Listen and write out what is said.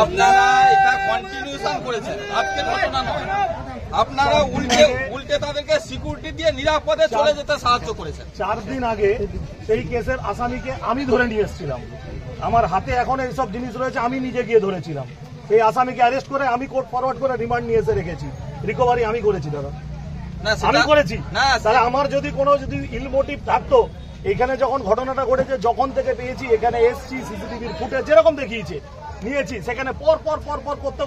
আপনারা এটা কন্টিনিউশন করেছেন, আজকের ঘটনা নয়। আপনারা উল্টে তাদেরকে সিকিউরিটি দিয়ে নিরাপদে চলে যেতে সাহায্য করেছেন। 4 দিন আগে সেই কেসের আসামিকে আমি ধরে নিয়ে এসেছিলাম। আমার হাতে এখন এইসব জিনিস রয়েছে, আমি নিজে গিয়ে ধরেছিলাম। সেই আসামিকে অ্যারেস্ট করে আমি কোর্ট ফরওয়ার্ড করে রিমান্ড নিয়ে এসে রেখেছি। রিকভারি আমি করেছি দাদা, আমি করেছি। তাহলে আমার যদি ইল মোটিভ থাকতো, এখানে যখন ঘটনাটা ঘটেছে, যখন থেকে পেয়েছি এখানে এসছি, সিসিটিভির ফুটেজ যেরকম দেখিয়েছে নিয়েছি, সেখানে পর পর করতে